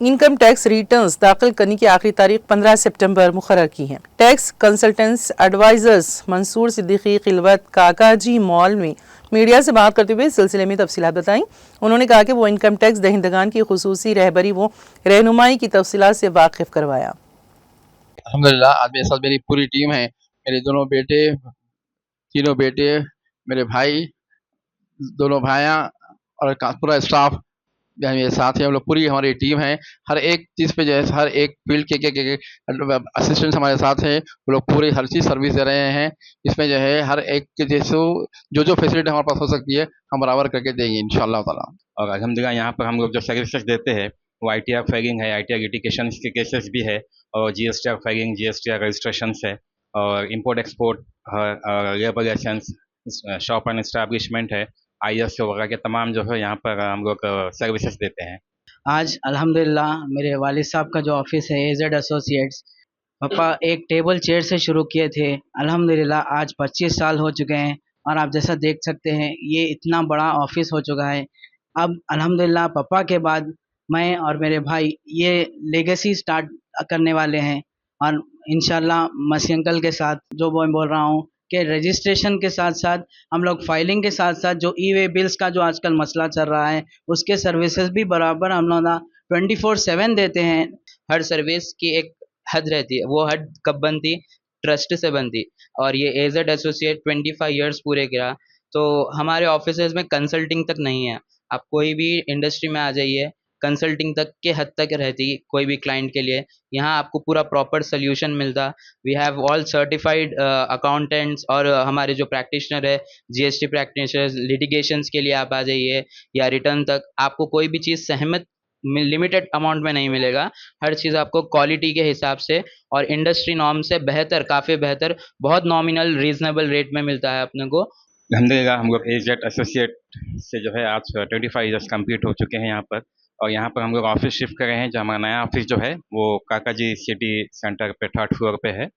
Income tax returns दाखिल करने की आखिरी तारीख 15 सितंबर मुकर्रर की है। Tax consultants advisers Mansoor Siddiqui Khilwat Kakaji mall में मीडिया से बात करते हुए इस सिलसिले में तफसीलात बताई। उन्होंने कहा कि वो इनकम टैक्स दहिंदगान की खुसूसी रहबरी व रहनुमाई की तफसीलात से वाकिफ करवाया। अल्हम्दुलिल्लाह आज मेरे साथ मेरी पूरी टीम है, मेरे दोनों बेटे, तीनों बेटे, मेरे भाई, दोनों भाइयाँ और पूरा स्टाफ मेरे साथ है। हम लोग पूरी हमारी टीम है, हर एक चीज़ पे जो है हर एक फील्ड के असिस्टेंट्स हमारे साथ हैं, वो लोग पूरी हर चीज़ सर्विस दे रहे हैं। इसमें जो है हर एक के जैसे जो फैसिलिटी हमारे पास हो सकती है हम बराबर करके देंगे इंशाअल्लाह ताला। और अल्हम्दुलिल्लाह यहाँ पर हम लोग जो सर्विसेज देते हैं वो ITR फाइलिंग है, ITR लिटिगेशन के केसेस भी है, और GSTR फाइलिंग, GSTR रजिस्ट्रेशन है, और import export, labour licence, shop and establishment है, ISO वगैरह के तमाम जो है यहाँ पर हम लोग सर्विसेज देते हैं। आज अल्हम्दुलिल्लाह मेरे वालिद साहब का जो ऑफिस है AZ एसोसिएट्स, पापा एक टेबल चेयर से शुरू किए थे, अल्हम्दुलिल्लाह आज 25 साल हो चुके हैं और आप जैसा देख सकते हैं ये इतना बड़ा ऑफिस हो चुका है। अब अल्हम्दुलिल्लाह पापा के बाद मैं और मेरे भाई ये लेगेसी स्टार्ट करने वाले हैं, और इंशाल्लाह मसी अंकल के साथ जो मैं बोल रहा हूँ कि रजिस्ट्रेशन के साथ साथ हम लोग फाइलिंग के साथ साथ जो ई वे बिल्स का जो आजकल मसला चल रहा है उसके सर्विसेज भी बराबर हम लोग 24/7 देते हैं। हर सर्विस की एक हद रहती है, वो हद कब बनती? ट्रस्ट से बनती। और ये AZ एसोसिएट 25 इयर्स पूरे किया, तो हमारे ऑफिसेज में कंसल्टिंग तक नहीं है। आप कोई भी इंडस्ट्री में आ जाइए, कंसल्टिंग तक के हद तक रहती कोई भी क्लाइंट के लिए। यहाँ आपको पूरा प्रॉपर सोल्यूशन मिलता। We have all certified accountants, और हमारे जो प्रैक्टिशनर है, GST प्रैक्टिशनर्स, लिटिगेशंस के लिए आप आ जाइए, या रिटर्न तक आपको कोई भी चीज़ सहमत लिमिटेड अमाउंट में नहीं मिलेगा। हर चीज़ आपको क्वालिटी के हिसाब से और इंडस्ट्री नॉर्म से बेहतर, काफ़ी बेहतर, बहुत नॉमिनल रीजनेबल रेट में मिलता है अपने को। अल्हम्दुलिल्लाह हम लोग AZ एसोसिएट से जो है आज 25 ईयर्स कंप्लीट हो चुके हैं यहाँ पर, और यहाँ पर हम लोग ऑफिस शिफ्ट कर रहे हैं। जो हमारा नया ऑफिस जो है वो काका जी सिटी सेंटर पे 3rd फ्लोर पे है।